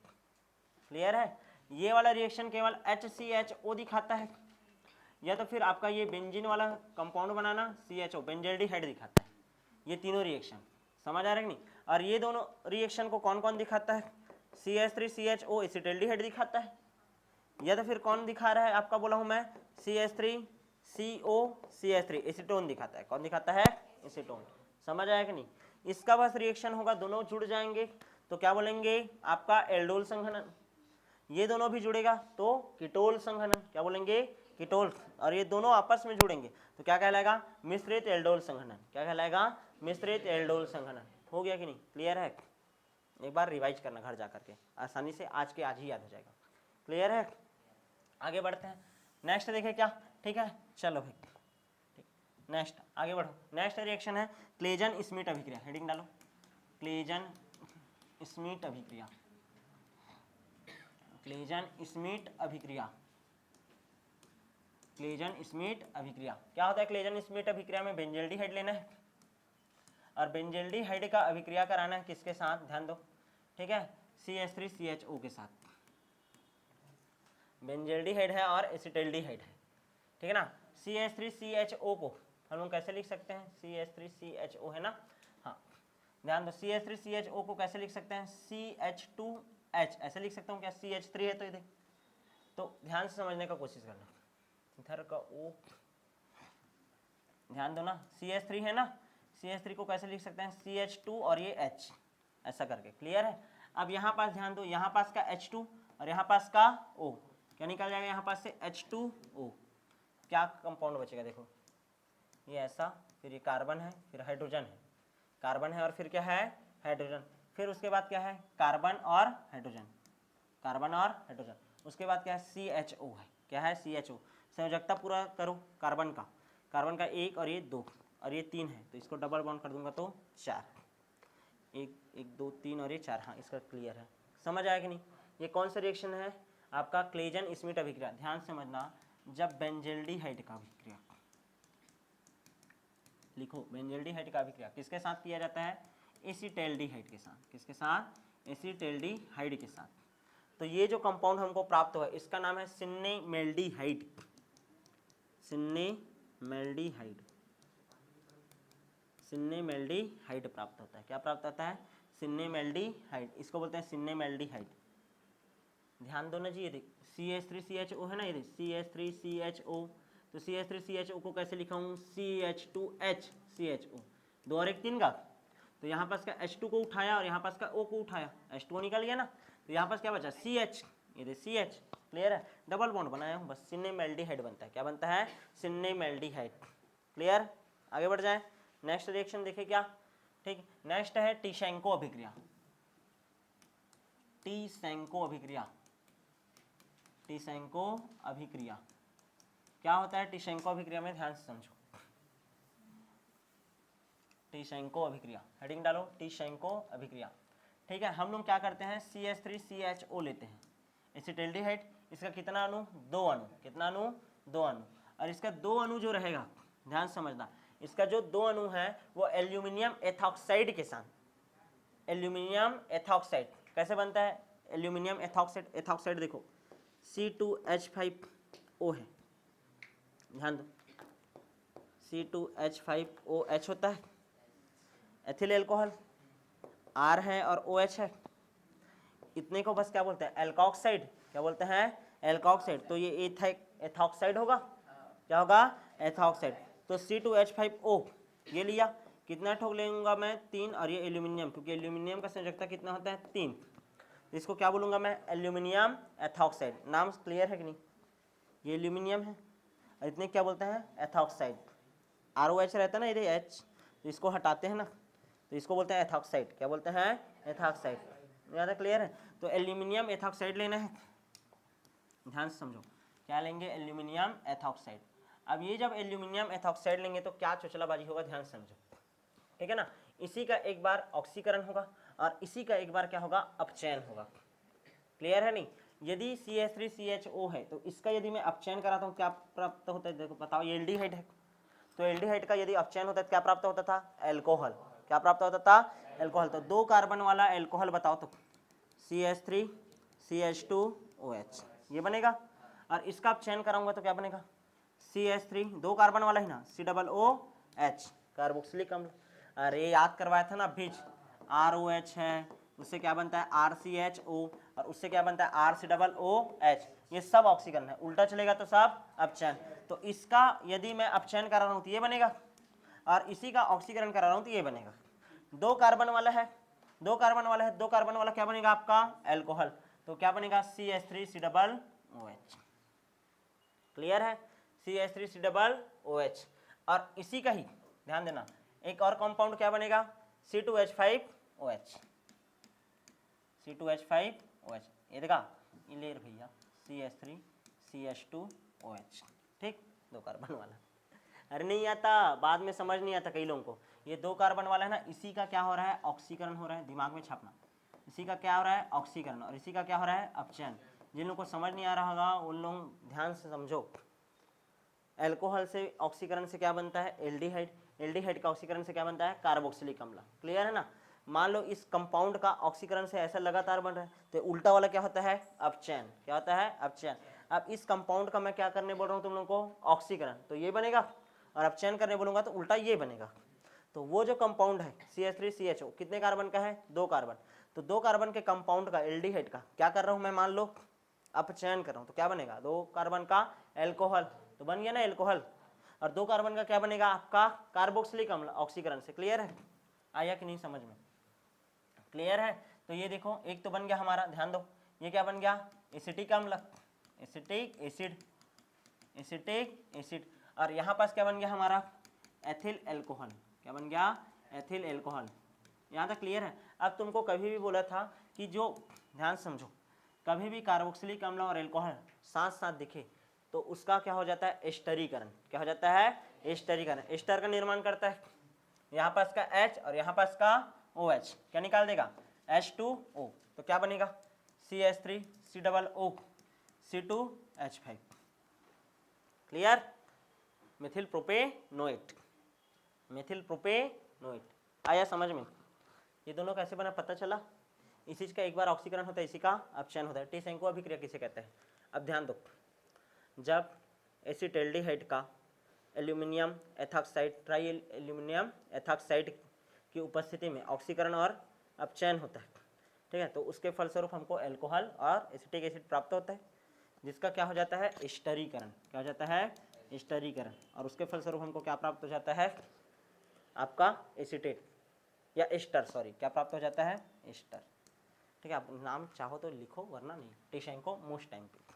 क्लियर है? ये वाला रिएक्शन केवल HCHO दिखाता है या तो फिर आपका ये बेंजीन वाला कंपाउंड बनाना CHO बेंजल्डिहाइड दिखाता है। ये तीनों रिएक्शन समझ आ रहा है कि नहीं? और ये दोनों रिएक्शन को कौन कौन दिखाता है? CH3CHO एसिटाल्डिहाइड दिखाता है या तो फिर कौन दिखा रहा है आपका? बोला हूं मैं CH3CO CH3 एसीटोन दिखाता है। कौन दिखाता है? एसीटोन। समझ आया कि नहीं? इसका बस रिएक्शन होगा, दोनों जुड़ जाएंगे तो क्या बोलेंगे? आपका एल्डोल संघनन। ये दोनों भी जुड़ेगा तो कीटोल संघनन। क्या बोलेंगे? कीटोल। और ये दोनों आपस में जुड़ेंगे तो क्या कहलाएगा? मिश्रित एल्डोल संघनन। क्या कहलाएगा? मिश्रित एल्डोल संघनन। हो गया कि नहीं? क्लियर है? एक बार रिवाइज करना घर जाकर के, आसानी से आज के आज ही याद हो जाएगा। क्लियर है? आगे बढ़ते हैं। नेक्स्ट देखें क्या? ठीक है, चलो भाई। ठीक, नेक्स्ट आगे बढ़ो। नेक्स्ट रिएक्शन है क्लेजन स्मिट अभिक्रिया। हेडिंग डालो, क्लेजन स्मिट अभिक्रिया। क्लेजन स्मिट अभिक्रिया। क्लेजन स्मिट अभिक्रिया क्या होता है? क्लेजन स्मिट अभिक्रिया में बेंजल्डिहाइड लेना है और बेंजल्डिहाइड का अभिक्रिया कराना है किसके साथ? ध्यान दो, ठीक है? CH3CHO के साथ। बेंजल्डिहाइड है और एसिटाल्डिहाइड है, ठीक है ना? CH3CHO को हम लोग कैसे लिख सकते हैं? CH3CHO है ना? हाँ, ध्यान दो, CH3CHO को कैसे लिख सकते हैं? CH2H ऐसे लिख सकता हूँ क्या? CH3 है तो इधर, तो ध्यान से समझने का कोशिश करना। इधर का O ध्यान दो ना, CH3 है ना? CH3 को कैसे लिख सकते हैं? CH2 और ये H ऐसा करके। क्लियर है? अब यहाँ पास ध्यान दो, यहाँ पास का H2 और यहाँ पास का O, क्या निकल जाएगा यहाँ पास से? H2O। क्या कंपाउंड बचेगा? देखो ये ऐसा, फिर ये कार्बन है, फिर हाइड्रोजन है, कार्बन है और फिर क्या है? हाइड्रोजन। फिर उसके बाद क्या है? कार्बन और हाइड्रोजन, कार्बन और हाइड्रोजन। उसके बाद क्या है? CHO है। क्या है? CHO। संयोजकता पूरा करो कार्बन का, कार्बन का 1 और ये 2 और ये 3 है तो इसको डबल बॉन्ड कर दूंगा तो 4, 1 1 2 3 और ये 4। हाँ, इसका क्लियर है? समझ आया कि नहीं? ये कौन सा रिएक्शन है आपका? क्लेजन स्मिट अभिक्रिया। ध्यान से समझना, जब बेंजल्डिहाइड का अभिक्रिया लिखो, बेंजल्डिहाइड का अभिक्रिया किसके साथ किया जाता है? एसिटाल्डिहाइड के साथ। किसके साथ? एसिटाल्डिहाइड के साथ। तो ये जो कंपाउंड हमको प्राप्त हुआ इसका नाम है सिन्नेमेल्डिहाइड। सिन्नेमेल्डिहाइड, सिन्नेमेल्डिहाइड प्राप्त होता है। क्या प्राप्त होता है? सिन्नेमेल्डिहाइड। इसको बोलते हैं सिन्नेमेल्डिहाइड। ध्यान दो ना जी, ये देख CH3CHO है ना, ये देख CH3CHO। तो CH3CHO को कैसे लिखा हूँ? CH2H CHO, 2 और 1 3 का। तो यहाँ पास का H2 को उठाया और यहाँ पास का O को उठाया, H2O निकल गया ना, तो यहाँ पास क्या बचा? CH। ये देख CH। क्लियर है? डबल बॉन्ड बनाया हूँ बस, सिन्नेमेल्डिहाइड बनता है। क्या बनता है? सिन्नेमेल्डिहाइड। क्लियर? आगे बढ़ जाए। नेक्स्ट रिएक्शन देखे क्या? ठीक, नेक्स्ट है टीशेंको अभिक्रिया। टीशेंको अभिक्रिया। टीशेंको अभिक्रिया क्या होता है? टीशेंको अभिक्रिया में ध्यान से समझो। टीशेंको अभिक्रिया, हेडिंग डालो, टीशेंको अभिक्रिया। ठीक है, हम लोग क्या करते हैं? CH3CHO लेते हैं, एसिटाल्डिहाइड। इसका कितना अणु? 2 अणु। कितना अणु? 2 अणु। और इसका 2 अणु जो रहेगा, ध्यान समझना, इसका जो 2 अणु है वो एल्यूमिनियम एथॉक्साइड के साथ। एल्यूमिनियम एथॉक्साइड कैसे बनता है? एल्यूमिनियम एथॉक्साइड, एथॉक्साइड देखो C2H5O है, ध्यान दो C2H5OH होता है, एथिल एल्कोहल R है और OH है, इतने को बस क्या बोलते हैं एल्कोक्साइड, क्या बोलते हैं एल्कोक्साइड। तो ये एथॉक्साइड होगा, क्या होगा एथॉक्साइड। तो C2H5O ये लिया, कितना ठोक लेंगे मैं 3, और ये एल्यूमिनियम, क्योंकि एल्यूमिनियम का संयोजकता कितना होता है 3, इसको क्या बोलूँगा मैं एल्यूमिनियम एथॉक्साइड। नाम क्लियर है कि नहीं, ये एल्यूमिनियम है और इतने क्या बोलते हैं एथॉक्साइड। ROH रहता है ना इधर H, तो इसको हटाते हैं ना, तो इसको बोलते हैं एथॉक्साइड, क्या बोलते हैं एथॉक्साइड। ज़्यादा क्लियर है। तो एल्यूमिनियम एथॉक्साइड लेना है, ध्यान से समझो क्या लेंगे एल्यूमिनियम एथॉक्साइड। अब ये जब एल्यूमिनियम एथॉक्साइड लेंगे तो क्या चोचलाबाजी होगा, ध्यान से समझो, ठीक है ना। इसी का एक बार ऑक्सीकरण होगा और इसी का एक बार क्या होगा अपचयन होगा, क्लियर है नहीं। यदि CH3CHO है तो इसका यदि मैं अपचयन कराता हूँ क्या प्राप्त होता है, देखो बताओ ये एल्डिहाइड है, तो एल्डिहाइड का यदि अपचयन होता है क्या प्राप्त होता था एल्कोहल, क्या प्राप्त होता था एल्कोहल। तो 2 कार्बन वाला एल्कोहल बताओ तो CH3CH2OH ये बनेगा, और इसका अपचयन कराऊंगा तो क्या बनेगा CH3 2 कार्बन वाला ही ना COOH कार्बोक्सिलिक अम्ल। अरे याद करवाया था ना बीच, ROH है उससे क्या बनता है RCHO और उससे क्या बनता है RCOOH, ये सब ऑक्सीकरण है, उल्टा चलेगा तो सब अपचयन। तो इसका यदि मैं अपचयन करा रहा हूँ तो ये बनेगा, और इसी का ऑक्सीकरण करा रहा हूँ तो ये बनेगा। 2 कार्बन वाला है, 2 कार्बन वाला है, 2 कार्बन वाला क्या बनेगा आपका एल्कोहल, तो क्या बनेगा CH3COOH, क्लियर है CH3COOH। और इसी का ही ध्यान देना एक और कंपाउंड क्या बनेगा C2H5OH, C2H5OH ये देखा इलेर भैया CH3CH2OH, ठीक 2 कार्बन वाला। अरे नहीं आता, बाद में समझ नहीं आता कई लोगों को। ये 2 कार्बन वाला है ना, इसी का क्या हो रहा है ऑक्सीकरण हो रहा है, दिमाग में छापना, इसी का क्या हो रहा है ऑक्सीकरण और इसी का क्या हो रहा है अपचयन। जिन लोगों को समझ नहीं आ रहा होगा उन लोग ध्यान से समझो। एल्कोहल से ऑक्सीकरण से क्या बनता है एल्डिहाइड, एल्डिहाइड का ऑक्सीकरण से क्या बनता है कार्बोक्सिलिक अम्ल, क्लियर है ना। मान लो इस कंपाउंड का ऑक्सीकरण से ऐसा लगातार बन रहा है तो उल्टा वाला क्या होता है अपचयन, क्या होता है अपचयन। अब इस कंपाउंड का मैं क्या करने बोल रहा हूँ तुम लोगों को ऑक्सीकरण, तो ये बनेगा, और अपचयन करने बोलूंगा तो उल्टा ये बनेगा। तो वो जो कंपाउंड है CH3CHO कितने कार्बन का है 2 कार्बन, तो 2 कार्बन के कंपाउंड का एल्डिहाइड का क्या कर रहा हूँ मैं मान लो अपचयन कर रहा हूँ, तो क्या बनेगा 2 कार्बन का एल्कोहल, तो बन गया ना एल्कोहल। और 2 कार्बन का क्या बनेगा आपका कार्बोक्सिलिक अम्ल ऑक्सीकरण से, क्लियर है, आया कि नहीं समझ में, क्लियर है। तो ये देखो एक तो बन गया हमारा, ध्यान दो ये क्या बन गया एसिटिक अम्ल, एसिटिक एसिड, एसिटिक एसिड। और यहाँ पास क्या बन गया हमारा एथिल एल्कोहल, क्या बन गया एथिल एल्कोहल। यहाँ तक क्लियर है। अब तुमको कभी भी बोला था कि जो ध्यान समझो कभी भी कार्बोक्सिलिक अम्ल और एल्कोहल साथ साथ दिखे तो उसका क्या हो जाता है एस्टरीकरण, क्या हो जाता है एस्टरीकरण, एस्टर का निर्माण करता है। यहाँ पास का H और यहाँ पास का OH क्या निकाल देगा H2O, तो क्या बनेगा CH3COO C2H5, clear, Mithil propanoate, Mithil propanoate. आया समझ में, ये दोनों कैसे बना पता चला। इसी का एक बार ऑक्सीकरण होता है, इसी का अपचयन होता है। टी-शंकु अभिक्रिया किसे कहते हैं। अब ध्यान दो, जब एसिटाल्डिहाइड का aluminium ethoxide try aluminium ethoxide की उपस्थिति में ऑक्सीकरण और अपचयन होता है, ठीक है, तो उसके फलस्वरूप हमको अल्कोहल और एसिटिक एसिड प्राप्त होता है, जिसका क्या हो जाता है एस्टरीकरण, क्या हो जाता है एस्टरीकरण। और उसके फलस्वरूप हमको क्या प्राप्त हो जाता है आपका एसिटेट या एस्टर, सॉरी क्या प्राप्त हो जाता है एस्टर, ठीक है। आप नाम चाहो तो लिखो वरना नहीं, टी-शंकु मोस्ट टाइम पे।